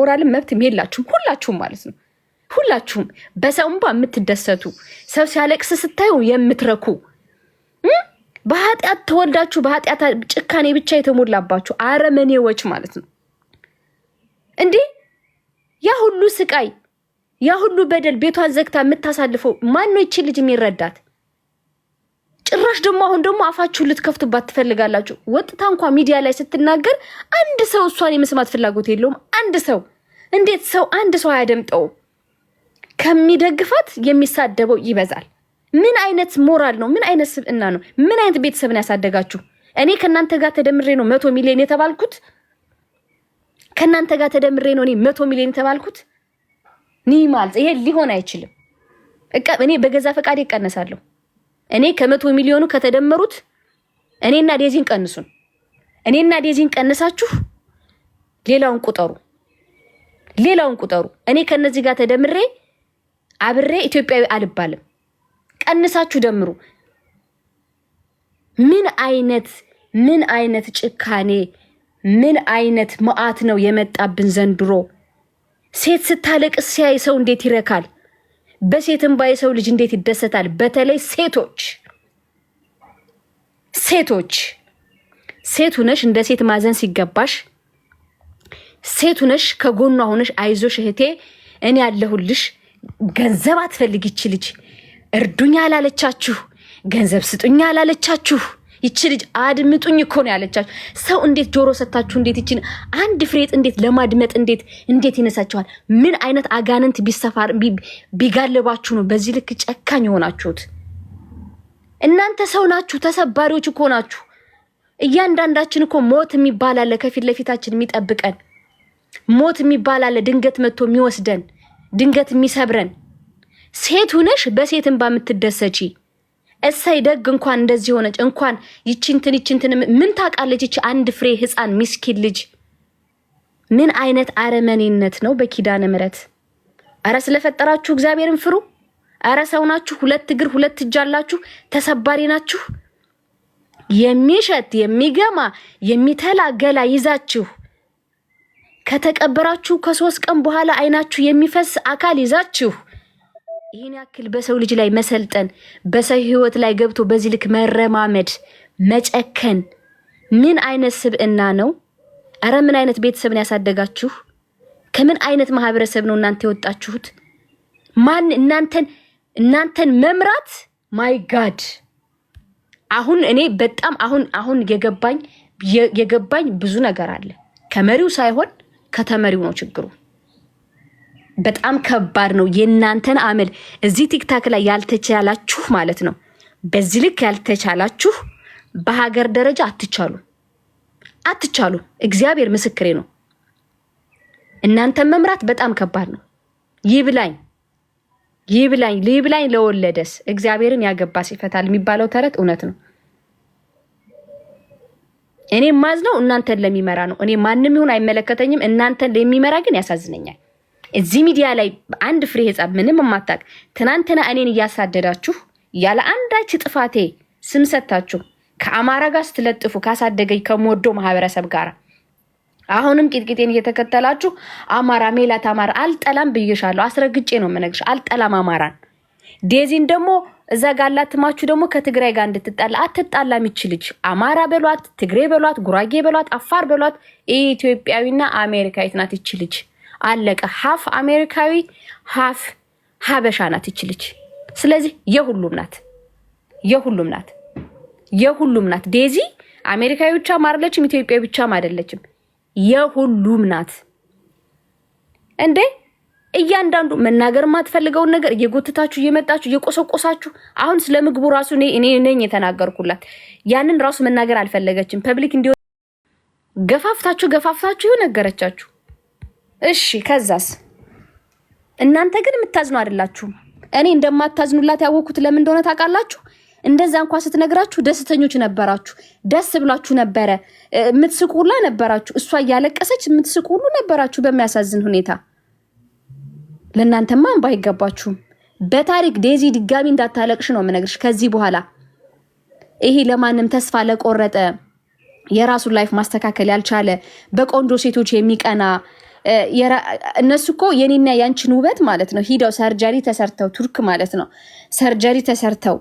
ሞራልም መብትም የላችሁም ሁላችሁም ማለት ነው። ሁላችሁም በሰው እንባ የምትደሰቱ ሰው ሲያለቅስ ስታዩ የምትረኩ በኃጢአት ተወልዳችሁ በኃጢአት ጭካኔ ብቻ የተሞላባችሁ አረመኔዎች ማለት ነው። እንዴ ያ ሁሉ ስቃይ ያ ሁሉ በደል ቤቷን ዘግታ የምታሳልፈው ማን ነው? ይቺ ልጅ የሚረዳት? ጭራሽ ደግሞ አሁን ደግሞ አፋችሁን ልትከፍቱባት ትፈልጋላችሁ። ወጥታ እንኳን ሚዲያ ላይ ስትናገር አንድ ሰው እሷን የመስማት ፍላጎት የለውም። አንድ ሰው እንዴት ሰው አንድ ሰው አያደምጠው? ከሚደግፋት የሚሳደበው ይበዛል። ምን አይነት ሞራል ነው? ምን አይነት ስብዕና ነው? ምን አይነት ቤተሰብን ያሳደጋችሁ? እኔ ከናንተ ጋር ተደምሬ ነው 100 ሚሊዮን የተባልኩት። ከናንተ ጋር ተደምሬ ነው እኔ 100 ሚሊዮን የተባልኩት። ኒማል ይሄ ሊሆን አይችልም። እኔ በገዛ ፈቃድ ይቀነሳለሁ። እኔ ከ100 ሚሊዮኑ ከተደመሩት እኔና ዴዚን ቀንሱን። እኔና ዴዚን ቀንሳችሁ ሌላውን ቁጠሩ። ሌላውን ቁጠሩ። እኔ ከነዚህ ጋር ተደምሬ አብሬ ኢትዮጵያዊ አልባልም። ቀንሳችሁ ደምሩ። ምን አይነት ጭካኔ ምን አይነት መዓት ነው የመጣብን ዘንድሮ። ሴት ስታለቅስ ሲያይ ሰው እንዴት ይረካል? በሴትም ባይ ሰው ልጅ እንዴት ይደሰታል? በተለይ ሴት ሆነሽ እንደ ሴት ማዘን ሲገባሽ፣ ሴት ሆነሽ ከጎኗ ሆነሽ አይዞሽ እህቴ እኔ ያለሁልሽ፣ ገንዘብ አትፈልግ ይቺ ልጅ፣ እርዱኛ አላለቻችሁ፣ ገንዘብ ስጡኛ አላለቻችሁ። ይቺ ልጅ አድምጡኝ እኮ ነው ያለቻችሁ። ሰው እንዴት ጆሮ ሰታችሁ እንዴት ይቺን አንድ ፍሬጥ እንዴት ለማድመጥ እንዴት ይነሳችኋል? ምን አይነት አጋንንት ቢሰፋር ቢጋለባችሁ ነው በዚህ ልክ ጨካኝ ሆናችሁት? እናንተ ሰው ናችሁ፣ ተሰባሪዎች እኮ ናችሁ። እያንዳንዳችን እኮ ሞት የሚባል አለ ከፊት ለፊታችን የሚጠብቀን። ሞት የሚባል አለ ድንገት መጥቶ የሚወስደን፣ ድንገት የሚሰብረን። ሴት ሆነሽ በሴትን ባምትደሰቺ እሰይ ደግ እንኳን እንደዚህ ሆነች። እንኳን ይቺንትን ምን ታውቃለች ይቺ አንድ ፍሬ ህፃን ሚስኪን ልጅ። ምን አይነት አረመኔነት ነው? በኪዳነ ምሕረት አረ ስለፈጠራችሁ እግዚአብሔርን ፍሩ። አረ ሰው ናችሁ፣ 2 እግር 2 እጅ አላችሁ፣ ተሰባሪ ናችሁ። የሚሸት የሚገማ የሚተላ ገላ ይዛችሁ ከተቀበራችሁ ከ3 ቀን በኋላ አይናችሁ የሚፈስ አካል ይዛችሁ ይህን ያክል በሰው ልጅ ላይ መሰልጠን፣ በሰው ህይወት ላይ ገብቶ በዚህ ልክ መረማመድ፣ መጨከን ምን አይነት ስብዕና ነው? አረ ምን አይነት ቤተሰብን ያሳደጋችሁ? ከምን አይነት ማህበረሰብ ነው እናንተ የወጣችሁት? ማን እናንተን መምራት? ማይ ጋድ! አሁን እኔ በጣም አሁን የገባኝ ብዙ ነገር አለ። ከመሪው ሳይሆን ከተመሪው ነው ችግሩ። በጣም ከባድ ነው። የእናንተን አመል እዚህ ቲክታክ ላይ ያልተቻላችሁ ማለት ነው። በዚህ ልክ ያልተቻላችሁ በሀገር ደረጃ አትቻሉ። እግዚአብሔር ምስክሬ ነው። እናንተን መምራት በጣም ከባድ ነው። ይብላኝ ለወለደስ እግዚአብሔርን ያገባስ ይፈታል የሚባለው ተረት እውነት ነው። እኔ ማዝነው እናንተን ለሚመራ ነው። እኔ ማንም ይሁን አይመለከተኝም። እናንተን ለሚመራ ግን ያሳዝነኛል። እዚህ ሚዲያ ላይ አንድ ፍሬ ህፃን ምንም ማታቅ ትናንትና እኔን እያሳደዳችሁ ያለ አንዳች ጥፋቴ ስም ሰጣችሁ ከአማራ ጋር ስትለጥፉ ካሳደገኝ ከሞዶ ማህበረሰብ ጋር አሁንም ቂጥቂጤን እየተከተላችሁ አማራ ሜላት አማራ አልጠላም ብዬሻለሁ። አስረግጬ ነው የምነግርሽ። አልጠላም አማራን። ዴዚን ደግሞ እዛ ጋላትማችሁ ደግሞ ከትግራይ ጋር እንድትጣላ አትጣላም። ይችልጅ አማራ በሏት፣ ትግሬ በሏት፣ ጉራጌ በሏት፣ አፋር በሏት፣ ኢትዮጵያዊና አሜሪካዊት ናት ይችልጅ። አለቀ። ሀፍ አሜሪካዊ ሀፍ ሀበሻ ናት ይችልች። ስለዚህ የሁሉም ናት። ዴዚ አሜሪካዊ ብቻ ማርለችም ኢትዮጵያዊ ብቻም አይደለችም፣ የሁሉም ናት። እንዴ እያንዳንዱ መናገር ማትፈልገውን ነገር እየጎትታችሁ እየመጣችሁ እየቆሰቆሳችሁ አሁን ስለ ምግቡ ራሱ እኔ ነኝ የተናገርኩላት። ያንን ራሱ መናገር አልፈለገችም። ፐብሊክ እንዲወጣ ገፋፍታችሁ ነገረቻችሁ። እሺ ከዛስ? እናንተ ግን የምታዝኑ አይደላችሁም። እኔ እንደማታዝኑላት ያወኩት ለምን እንደሆነ ታውቃላችሁ? እንደዛ እንኳን ስትነግራችሁ ደስተኞች ነበራችሁ፣ ደስ ብላችሁ ነበረ፣ የምትስቁላ ነበራችሁ። እሷ እያለቀሰች የምትስቁሉ ነበራችሁ በሚያሳዝን ሁኔታ። ለእናንተማ እንባ አይገባችሁም። በታሪክ ዴዚ ድጋሚ እንዳታለቅሽ ነው የምነግርሽ ከዚህ በኋላ። ይሄ ለማንም ተስፋ ለቆረጠ የራሱን ላይፍ ማስተካከል ያልቻለ በቆንጆ ሴቶች የሚቀና እነሱ እኮ የኔና ያንቺን ውበት ማለት ነው ሂደው ሰርጀሪ ተሰርተው ቱርክ ማለት ነው ሰርጀሪ ተሰርተው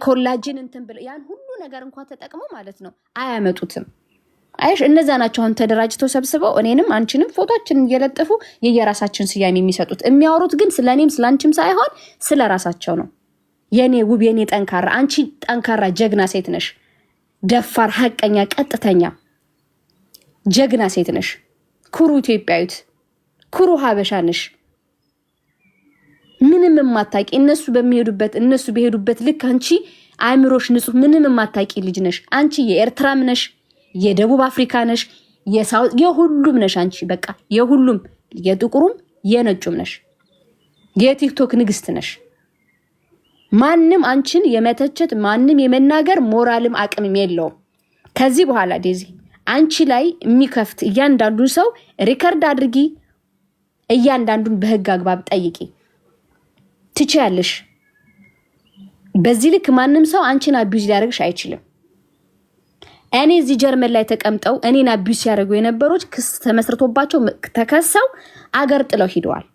ኮላጅን እንትን ብለው ያን ሁሉ ነገር እንኳን ተጠቅመው ማለት ነው አያመጡትም። አይሽ እነዛ ናቸው አሁን ተደራጅተው ሰብስበው እኔንም አንቺንም ፎቶአችንን እየለጠፉ የየራሳችን ስያሜ የሚሰጡት። የሚያወሩት ግን ስለኔም ስላንቺም ሳይሆን ስለራሳቸው ነው። የኔ ውብ የኔ ጠንካራ፣ አንቺ ጠንካራ ጀግና ሴት ነሽ። ደፋር፣ ሐቀኛ፣ ቀጥተኛ ጀግና ሴት ነሽ። ኩሩ ኢትዮጵያዊት፣ ኩሩ ሀበሻ ነሽ። ምንም የማታቂ እነሱ በሄዱበት ልክ አንቺ አእምሮሽ ንጹህ ምንም የማታቂ ልጅ ነሽ። አንቺ የኤርትራም ነሽ፣ የደቡብ አፍሪካ ነሽ፣ የሁሉም ነሽ። አንቺ በቃ የሁሉም የጥቁሩም የነጩም ነሽ። የቲክቶክ ንግስት ነሽ። ማንም አንቺን የመተቸት ማንም የመናገር ሞራልም አቅምም የለውም። ከዚህ በኋላ ዴዚ አንቺ ላይ የሚከፍት እያንዳንዱን ሰው ሪከርድ አድርጊ፣ እያንዳንዱን በህግ አግባብ ጠይቂ። ትችያለሽ። በዚህ ልክ ማንም ሰው አንቺን አቢዩዝ ሊያደርግሽ አይችልም። እኔ እዚህ ጀርመን ላይ ተቀምጠው እኔን አቢዩዝ ሲያደርጉ የነበሩት ክስ ተመስርቶባቸው ተከሰው አገር ጥለው ሂደዋል።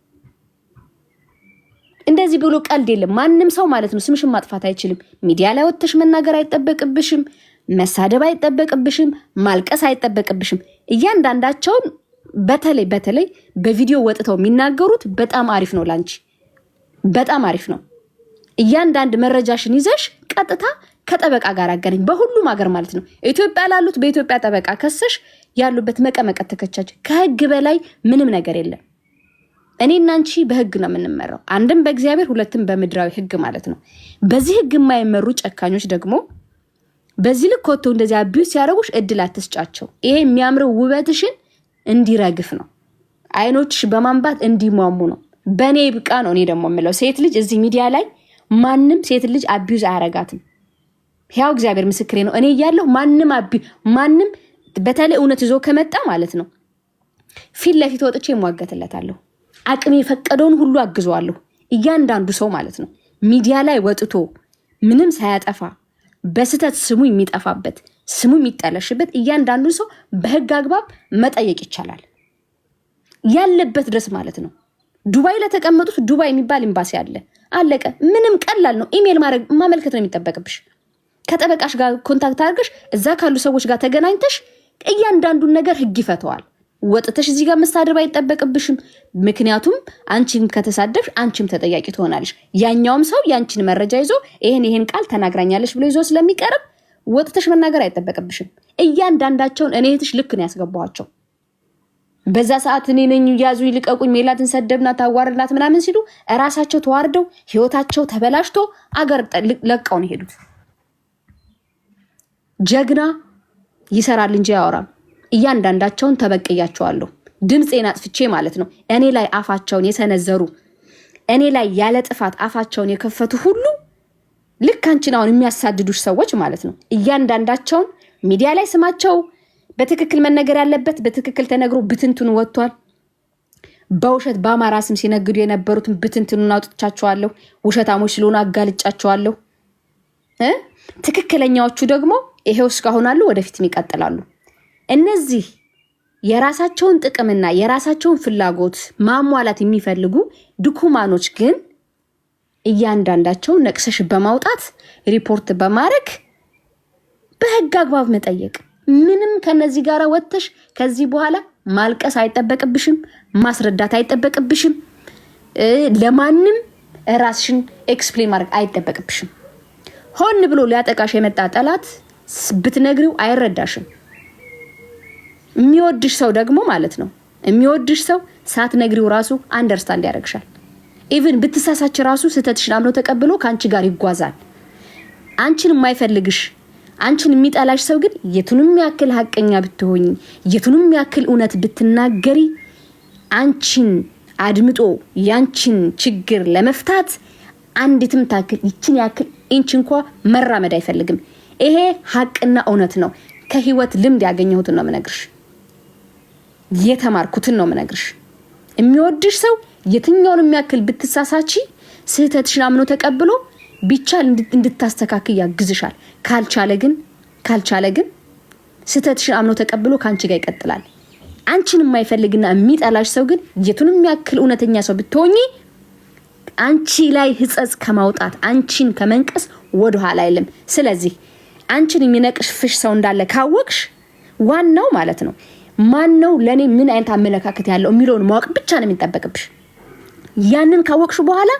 እንደዚህ ብሎ ቀልድ የለም። ማንም ሰው ማለት ነው ስምሽን ማጥፋት አይችልም። ሚዲያ ላይ ወጥተሽ መናገር አይጠበቅብሽም፣ መሳደብ አይጠበቅብሽም፣ ማልቀስ አይጠበቅብሽም። እያንዳንዳቸውን በተለይ በቪዲዮ ወጥተው የሚናገሩት በጣም አሪፍ ነው ላንቺ፣ በጣም አሪፍ ነው። እያንዳንድ መረጃሽን ይዘሽ ቀጥታ ከጠበቃ ጋር አገናኝ። በሁሉም ሀገር ማለት ነው ኢትዮጵያ ላሉት በኢትዮጵያ ጠበቃ ከሰሽ ያሉበት መቀመቀት ተከቻች። ከህግ በላይ ምንም ነገር የለም። እኔና አንቺ በህግ ነው የምንመራው፣ አንድም በእግዚአብሔር ሁለትም በምድራዊ ህግ ማለት ነው። በዚህ ህግ የማይመሩ ጨካኞች ደግሞ በዚህ ልክ ወጥተው እንደዚህ አቢዩስ ሲያደርጉሽ እድል አትስጫቸው። ይሄ የሚያምረው ውበትሽን እንዲረግፍ ነው፣ አይኖችሽ በማንባት እንዲሟሙ ነው። በእኔ ይብቃ ነው እኔ ደግሞ የምለው። ሴት ልጅ እዚህ ሚዲያ ላይ ማንም ሴት ልጅ አቢዩዝ አያረጋትም። ያው እግዚአብሔር ምስክሬ ነው። እኔ እያለሁ ማንም በተለይ እውነት ይዞ ከመጣ ማለት ነው ፊት ለፊት ወጥቼ እሟገትለታለሁ። አቅሜ የፈቀደውን ሁሉ አግዘዋለሁ። እያንዳንዱ ሰው ማለት ነው ሚዲያ ላይ ወጥቶ ምንም ሳያጠፋ በስተት ስሙ የሚጠፋበት ስሙ የሚጠለሽበት እያንዳንዱ ሰው በህግ አግባብ መጠየቅ ይቻላል፣ ያለበት ድረስ ማለት ነው። ዱባይ ለተቀመጡት ዱባይ የሚባል ኤምባሲ አለ፣ አለቀ። ምንም ቀላል ነው። ኢሜል ማመልከት ነው የሚጠበቅብሽ። ከጠበቃሽ ጋር ኮንታክት አድርገሽ እዛ ካሉ ሰዎች ጋር ተገናኝተሽ እያንዳንዱን ነገር ህግ ይፈተዋል። ወጥተሽ እዚህ ጋር መሳደብ አይጠበቅብሽም። ምክንያቱም አንቺም ከተሳደብሽ አንቺም ተጠያቂ ትሆናለሽ። ያኛውም ሰው ያንቺን መረጃ ይዞ ይሄን ቃል ተናግራኛለሽ ብሎ ይዞ ስለሚቀርብ ወጥተሽ መናገር አይጠበቅብሽም። እያንዳንዳቸውን እኔ እህትሽ ልክ ነው ያስገባኋቸው። በዛ ሰዓት እኔ ነኝ ያዙ ይልቀቁኝ፣ ሜላትን ሰደብናት አዋርድናት ምናምን ሲሉ እራሳቸው ተዋርደው ህይወታቸው ተበላሽቶ አገር ለቀው ነው ሄዱት። ጀግና ይሰራል እንጂ አያወራም። እያንዳንዳቸውን ተበቅያቸዋለሁ። ድምፄን አጥፍቼ ማለት ነው። እኔ ላይ አፋቸውን የሰነዘሩ እኔ ላይ ያለ ጥፋት አፋቸውን የከፈቱ ሁሉ ልክ አንቺን አሁን የሚያሳድዱሽ ሰዎች ማለት ነው። እያንዳንዳቸውን ሚዲያ ላይ ስማቸው በትክክል መነገር ያለበት በትክክል ተነግሮ ብትንትኑ ወጥቷል። በውሸት በአማራ ስም ሲነግዱ የነበሩትን ብትንትኑን አውጥቻቸዋለሁ። ውሸታሞች ስለሆኑ አጋልጫቸዋለሁ። ትክክለኛዎቹ ደግሞ ይሄው እስካሁን አሉ፣ ወደፊትም ይቀጥላሉ። እነዚህ የራሳቸውን ጥቅምና የራሳቸውን ፍላጎት ማሟላት የሚፈልጉ ድኩማኖች ግን እያንዳንዳቸው ነቅሰሽ በማውጣት ሪፖርት በማድረግ በህግ አግባብ መጠየቅ። ምንም ከነዚህ ጋር ወጥተሽ ከዚህ በኋላ ማልቀስ አይጠበቅብሽም፣ ማስረዳት አይጠበቅብሽም፣ ለማንም ራስሽን ኤክስፕሌን ማድረግ አይጠበቅብሽም። ሆን ብሎ ሊያጠቃሽ የመጣ ጠላት ብትነግሪው አይረዳሽም። የሚወድሽ ሰው ደግሞ ማለት ነው የሚወድሽ ሰው ሳትነግሪው ራሱ አንደርስታንድ ያደርግሻል። ኢቭን ብትሳሳች ራሱ ስህተትሽን አምኖ ተቀብሎ ከአንቺ ጋር ይጓዛል። አንቺን የማይፈልግሽ አንቺን የሚጠላሽ ሰው ግን የቱንም ያክል ሐቀኛ ብትሆኚ የቱንም ያክል እውነት ብትናገሪ አንቺን አድምጦ ያንቺን ችግር ለመፍታት አንዲትም ታክል ይችን ያክል ኢንች እንኳን መራመድ አይፈልግም። ይሄ ሐቅና እውነት ነው። ከህይወት ልምድ ያገኘሁትን ነው የምነግርሽ፣ የተማርኩትን ነው የምነግርሽ። የሚወድሽ ሰው የትኛውንም ያክል ብትሳሳቺ ስህተትሽን አምኖ ተቀብሎ ቢቻል እንድታስተካክል ያግዝሻል። ካልቻለ ግን ስህተትሽን አምኖ ተቀብሎ ካንቺ ጋር ይቀጥላል። አንቺን የማይፈልግና የሚጠላሽ ሰው ግን የቱንም ያክል እውነተኛ ሰው ብትሆኚ አንቺ ላይ ህጸጽ ከማውጣት አንቺን ከመንቀስ ወደ ኋላ አይልም። ስለዚህ አንቺን የሚነቅፍሽ ሰው እንዳለ ካወቅሽ ዋናው ማለት ነው ማነው ለኔ ምን አይነት አመለካከት ያለው የሚለውን ማወቅ ብቻ ነው የሚጠበቅብሽ። ያንን ካወቅሽ በኋላ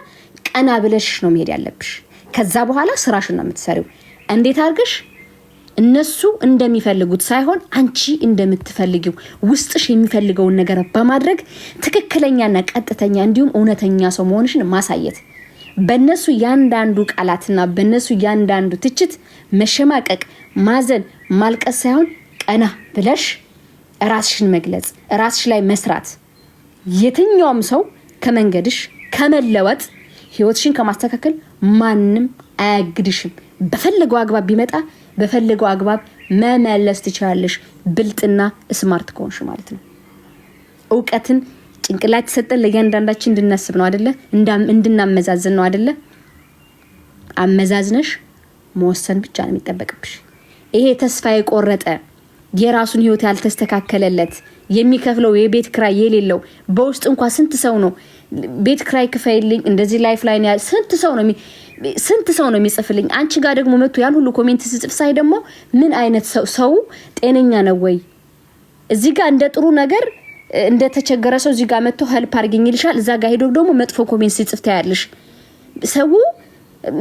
ቀና ብለሽ ነው መሄድ ያለብሽ። ከዛ በኋላ ስራሽን ነው የምትሰሪው። እንዴት አድርገሽ እነሱ እንደሚፈልጉት ሳይሆን አንቺ እንደምትፈልጊው ውስጥሽ የሚፈልገውን ነገር በማድረግ ትክክለኛና ቀጥተኛ እንዲሁም እውነተኛ ሰው መሆንሽን ማሳየት። በእነሱ ያንዳንዱ ቃላትና በእነሱ ያንዳንዱ ትችት መሸማቀቅ፣ ማዘን፣ ማልቀስ ሳይሆን ቀና ብለሽ ራስሽን መግለጽ፣ ራስሽ ላይ መስራት። የትኛውም ሰው ከመንገድሽ ከመለወጥ ህይወትሽን ከማስተካከል ማንም አያግድሽም። በፈለገው አግባብ ቢመጣ በፈለገው አግባብ መመለስ ትችላለሽ። ብልጥና ስማርት ከሆንሽ ማለት ነው። ዕውቀትን ጭንቅላት ተሰጠን ለእያንዳንዳችን እንድናስብ ነው አይደለ? እንድናመዛዝን ነው አይደለ? አመዛዝነሽ መወሰን ብቻ ነው የሚጠበቅብሽ። ይሄ ተስፋ የቆረጠ የራሱን ህይወት ያልተስተካከለለት የሚከፍለው የቤት ክራይ የሌለው በውስጥ እንኳን ስንት ሰው ነው ቤት ክራይ ክፈይልኝ እንደዚህ ላይፍ ላይ ነው ስንት ሰው ነው የሚጽፍልኝ። አንቺ ጋር ደግሞ መጥቶ ያን ሁሉ ኮሜንት ሲጽፍ ሳይ ደግሞ ምን አይነት ሰው ጤነኛ ነው ወይ? እዚህ ጋር እንደ ጥሩ ነገር እንደ ተቸገረ ሰው እዚህ ጋር መጥቶ ሄልፕ አድርጊኝ ይልሻል። እዛ ጋር ሄዶ ደግሞ መጥፎ ኮሜንት ሲጽፍ ታያለሽ። ሰው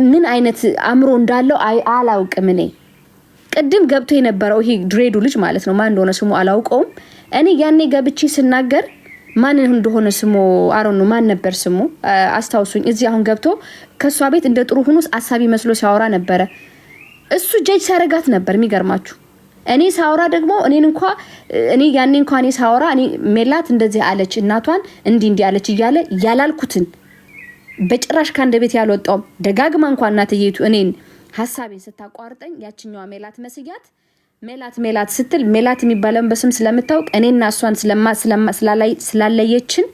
ምን አይነት አምሮ እንዳለው አላውቅም። እኔ ቅድም ገብቶ የነበረው ይሄ ድሬዱ ልጅ ማለት ነው ማን እንደሆነ ስሙ አላውቀውም። እኔ ያኔ ገብቼ ስናገር ማን እንደሆነ ስሙ አሮን ነው ማን ነበር ስሙ አስታውሱኝ። እዚህ አሁን ገብቶ ከሷ ቤት እንደ ጥሩ ሆኖስ አሳቢ መስሎ ሲያወራ ነበር። እሱ ጀጅ ሲያረጋት ነበር። የሚገርማችሁ እኔ ሳወራ ደግሞ እኔ ያኔ እንኳን እኔ ሳወራ እኔ ሜላት እንደዚህ አለች እናቷን እንዲህ አለች እያለ ያላልኩትን በጭራሽ ካንደ ቤት ያልወጣው ደጋግማ እንኳን እናትየቱ እኔን ሐሳቤን ስታቋርጠኝ ያችኛዋ ሜላት መስያት ሜላት ስትል ሜላት የሚባለው በስም ስለምታውቅ እኔና እሷን ስላለየችን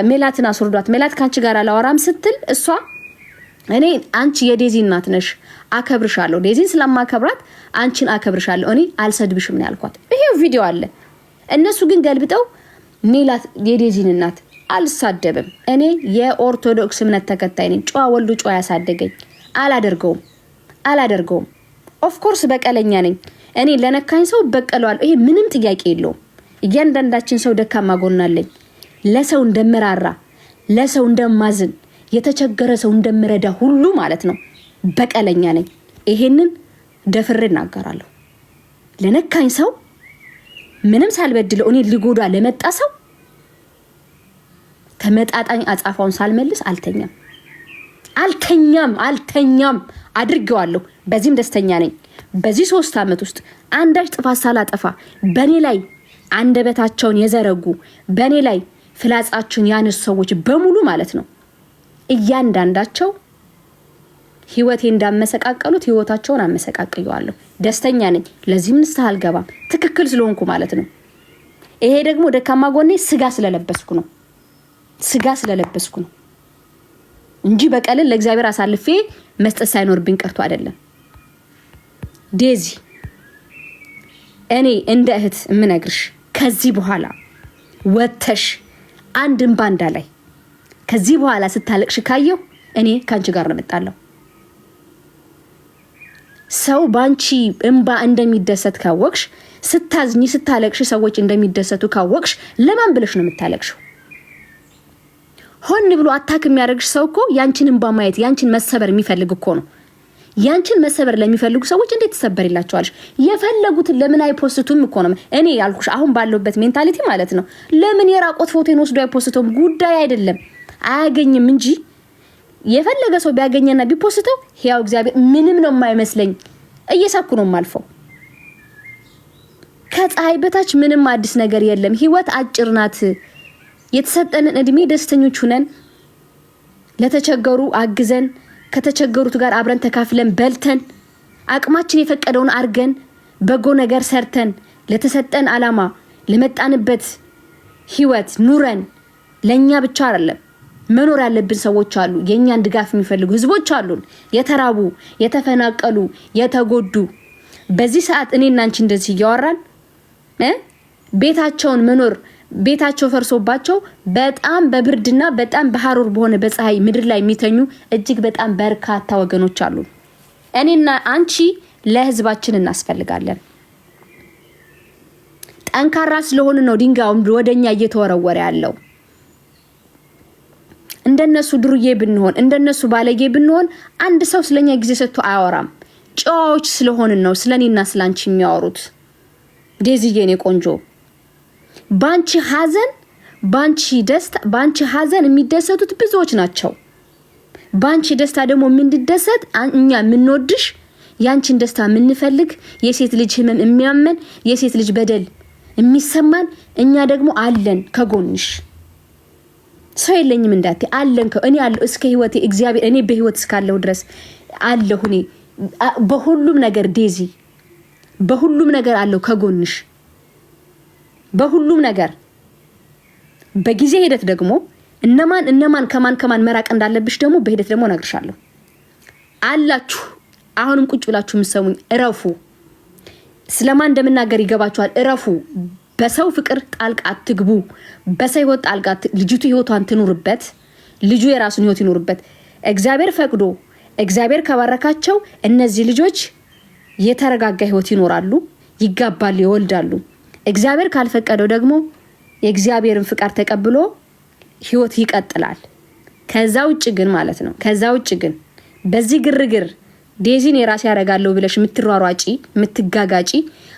ሜላትን አስወርዷት። ሜላት ካንቺ ጋር አላወራም ስትል እሷ እኔ አንቺ የዴዚ እናት ነሽ አከብርሻለሁ፣ ዴዚን ስለማከብራት አንቺን አከብርሻለሁ፣ እኔ አልሰድብሽም ነው ያልኳት። ይሄው ቪዲዮ አለ። እነሱ ግን ገልብጠው ሜላት የዴዚን እናት አልሳደብም፣ እኔ የኦርቶዶክስ እምነት ተከታይ ነኝ፣ ጨዋ ወልዶ ጨዋ ያሳደገኝ አላደርገውም። ኦፍ ኮርስ በቀለኛ ነኝ እኔ ለነካኝ ሰው በቀለዋል። ይሄ ምንም ጥያቄ የለውም። እያንዳንዳችን ሰው ደካማ ጎን አለኝ። ለሰው እንደምራራ ለሰው እንደማዝን የተቸገረ ሰው እንደምረዳ ሁሉ ማለት ነው በቀለኛ ነኝ። ይሄንን ደፍሬ እናገራለሁ። ለነካኝ ሰው ምንም ሳልበድለው እኔ ሊጎዳ ለመጣ ሰው ተመጣጣኝ አጻፋውን ሳልመልስ አልተኛም አድርጌዋለሁ። በዚህም ደስተኛ ነኝ። በዚህ 3 አመት ውስጥ አንዳች ጥፋት ሳላጠፋ በኔ ላይ አንደበታቸውን የዘረጉ በኔ ላይ ፍላጻቸውን ያነሱ ሰዎች በሙሉ ማለት ነው እያንዳንዳቸው ህይወቴ እንዳመሰቃቀሉት ህይወታቸውን አመሰቃቅየዋለሁ። ደስተኛ ነኝ። ለዚህም ንስሐ አልገባም ትክክል ስለሆንኩ ማለት ነው። ይሄ ደግሞ ደካማ ጎኔ ስጋ ስለለበስኩ ነው እንጂ በቀልን ለእግዚአብሔር አሳልፌ መስጠት ሳይኖርብኝ ቀርቶ አይደለም። ዴዚ እኔ እንደ እህት ምነግርሽ ከዚህ በኋላ ወተሽ አንድ እንባንዳ ላይ ከዚህ በኋላ ስታለቅሽ ካየው እኔ ካንቺ ጋር ነው መጣለው። ሰው ባንቺ እንባ እንደሚደሰት ካወቅሽ፣ ስታዝኝ ስታለቅሽ ሰዎች እንደሚደሰቱ ካወቅሽ ለማን ብለሽ ነው የምታለቅሽው? ሆን ብሎ አታክ የሚያደርግሽ ሰው እኮ ያንቺን እንባ ማየት ያንቺን መሰበር የሚፈልግ እኮ ነው። ያንቺን መሰበር ለሚፈልጉ ሰዎች እንዴት ተሰበርላቸዋለሽ? የፈለጉት ለምን አይፖስቱም እኮ ነው። እኔ ያልኩሽ አሁን ባለውበት ሜንታሊቲ ማለት ነው። ለምን የራቆት ፎቶን ወስዶ አይፖስቱም? ጉዳይ አይደለም አያገኝም እንጂ የፈለገ ሰው ቢያገኘና ቢፖስተው ያው እግዚአብሔር ምንም ነው የማይመስለኝ። እየሳኩ ነው ማልፈው። ከፀሐይ በታች ምንም አዲስ ነገር የለም። ህይወት አጭር ናት። የተሰጠንን እድሜ ደስተኞች ሆነን ለተቸገሩ አግዘን ከተቸገሩት ጋር አብረን ተካፍለን በልተን አቅማችን የፈቀደውን አርገን በጎ ነገር ሰርተን ለተሰጠን አላማ ለመጣንበት ህይወት ኑረን ለኛ ብቻ አይደለም መኖር ያለብን ሰዎች አሉ። የኛን ድጋፍ የሚፈልጉ ህዝቦች አሉን። የተራቡ፣ የተፈናቀሉ፣ የተጎዱ። በዚህ ሰዓት እኔና አንቺ እንደዚህ ያወራን ቤታቸውን መኖር ቤታቸው ፈርሶባቸው በጣም በብርድና በጣም በሐሩር በሆነ በፀሐይ ምድር ላይ የሚተኙ እጅግ በጣም በርካታ ወገኖች አሉ። እኔና አንቺ ለህዝባችን እናስፈልጋለን። ጠንካራ ስለሆነ ነው ድንጋዩም ወደኛ እየተወረወረ ያለው። እንደነሱ ድሩዬ ብንሆን እንደነሱ ባለጌ ብንሆን አንድ ሰው ስለኛ ጊዜ ሰጥቶ አያወራም። ጨዋዎች ስለሆንን ነው ስለኔና ስላንቺ የሚያወሩት። ዴዚዬኔ ቆንጆ ባንቺ ሐዘን ባንቺ ደስታ ባንቺ ሐዘን የሚደሰቱት ብዙዎች ናቸው። ባንቺ ደስታ ደግሞ ምንድደሰት እኛ ምንወድሽ ያንቺን ደስታ ምንፈልግ የሴት ልጅ ህመም የሚያመን የሴት ልጅ በደል የሚሰማን እኛ ደግሞ አለን ከጎንሽ። ሰው የለኝም እንዳትዪ አለን እኔ አለው እስከ ህይወቴ እግዚአብሔር እኔ በህይወት እስካለሁ ድረስ አለሁ እኔ በሁሉም ነገር ዴዚ በሁሉም ነገር አለው ከጎንሽ በሁሉም ነገር። በጊዜ ሂደት ደግሞ እነማን ከማን መራቅ እንዳለብሽ ደግሞ በሂደት ደግሞ ነግርሻለሁ። አላችሁ አሁንም ቁጭ ብላችሁ ምሰሙኝ እረፉ። ስለማን እንደምናገር ይገባችኋል። እረፉ። በሰው ፍቅር ጣልቃ አትግቡ። በሰው ህይወት ጣልቃ ልጅቱ ህይወቷን ትኑርበት፣ ልጁ የራሱን ህይወት ይኑርበት። እግዚአብሔር ፈቅዶ እግዚአብሔር ከባረካቸው እነዚህ ልጆች የተረጋጋ ህይወት ይኖራሉ፣ ይጋባሉ፣ ይወልዳሉ። እግዚአብሔር ካልፈቀደው ደግሞ የእግዚአብሔርን ፍቃድ ተቀብሎ ህይወት ይቀጥላል። ከዛ ውጭ ግን ማለት ነው ከዛ ውጭ ግን በዚህ ግርግር ዴዚን የራስ ያረጋለው ብለሽ ምትሯሯጪ ምትጋጋጪ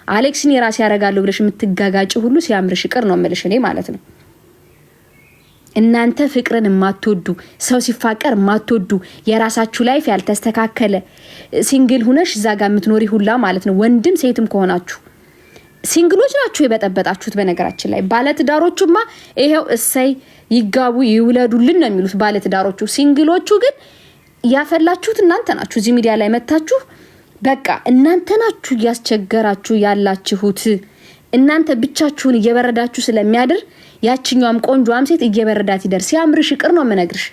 አሌክስን የራስ ያረጋለው ብለሽ ምትጋጋጪ ሁሉ ሲያምርሽ ይቅር ነው መልሽ እኔ ማለት ነው። እናንተ ፍቅርን ማትወዱ ሰው ሲፋቀር ማትወዱ የራሳችሁ ላይፍ ያልተስተካከለ ሲንግል ሆነሽ ዛጋ ምትኖሪ ሁላ ማለት ነው። ወንድም ሴትም ከሆናችሁ ሲንግሎች ናችሁ የበጠበጣችሁት። በነገራችን ላይ ባለትዳሮቹማ ይሄው እሰይ ይጋቡ ይውለዱልን ነው የሚሉት ባለትዳሮቹ። ሲንግሎቹ ግን ያፈላችሁት እናንተ ናችሁ። እዚህ ሚዲያ ላይ መታችሁ በቃ እናንተ ናችሁ ያስቸገራችሁ ያላችሁት። እናንተ ብቻችሁን እየበረዳችሁ ስለሚያድር ያቺኛውም ቆንጆም ሴት እየበረዳት ይደር። ሲያምርሽ ይቅር ነው መነግርሽ።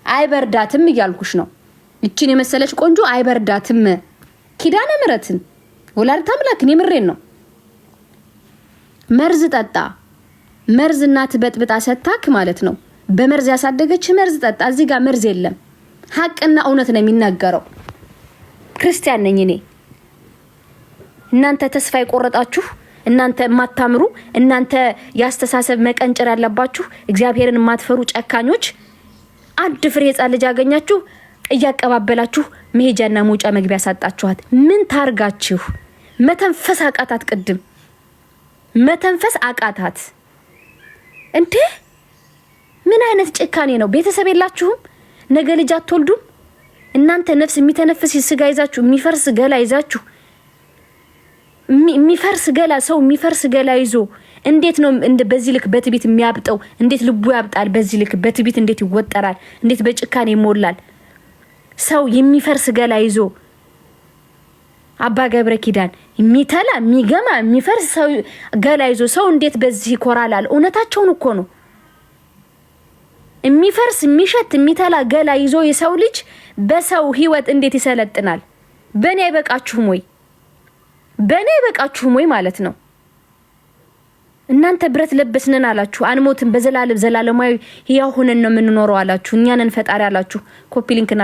አይበርዳትም እያልኩሽ ነው። እቺን የመሰለች ቆንጆ አይበርዳትም። ኪዳነ ምሕረትን ወላዲተ አምላክን የምሬን ነው። መርዝ ጠጣ መርዝ እናት በጥብጣ ሰታክ ማለት ነው። በመርዝ ያሳደገች መርዝ ጠጣ። እዚህ ጋር መርዝ የለም። ሐቅና እውነት ነው የሚናገረው። ክርስቲያን ነኝ እኔ። እናንተ ተስፋ ይቆረጣችሁ እናንተ ማታምሩ እናንተ ያስተሳሰብ መቀንጨር ያለባችሁ እግዚአብሔርን ማትፈሩ ጨካኞች አንድ ፍሬ ሕፃን ልጅ ያገኛችሁ እያቀባበላችሁ መሄጃና መውጫ መግቢያ ሳጣችኋት። ምን ታርጋችሁ? መተንፈስ አቃታት። ቅድም መተንፈስ አቃታት እንዴ! ምን አይነት ጭካኔ ነው? ቤተሰብ የላችሁም? ነገ ልጅ አትወልዱም? እናንተ ነፍስ የሚተነፍስ ስጋ ይዛችሁ የሚፈርስ ገላ ይዛችሁ የሚፈርስ ገላ ሰው የሚፈርስ ገላ ይዞ እንዴት ነው እንደ በዚህ ልክ በትቢት የሚያብጠው? እንዴት ልቡ ያብጣል? በዚህ ልክ በትቢት እንዴት ይወጠራል? እንዴት በጭካኔ ይሞላል? ሰው የሚፈርስ ገላ ይዞ አባ ገብረ ኪዳን የሚተላ የሚገማ የሚፈርስ ሰው ገላ ይዞ ሰው እንዴት በዚህ ይኮራላል? እውነታቸውን እኮ ነው። የሚፈርስ የሚሸት የሚተላ ገላ ይዞ የሰው ልጅ በሰው ህይወት እንዴት ይሰለጥናል? በኔ አይበቃችሁም ወይ? በኔ አይበቃችሁም ወይ ማለት ነው። እናንተ ብረት ለበስነን አላችሁ፣ አንሞትም፣ በዘላለም ዘላለማዊ ህያው ሆነን ነው የምንኖረው አላችሁ፣ እኛንን ፈጣሪ አላችሁ። ኮፒ ሊንክና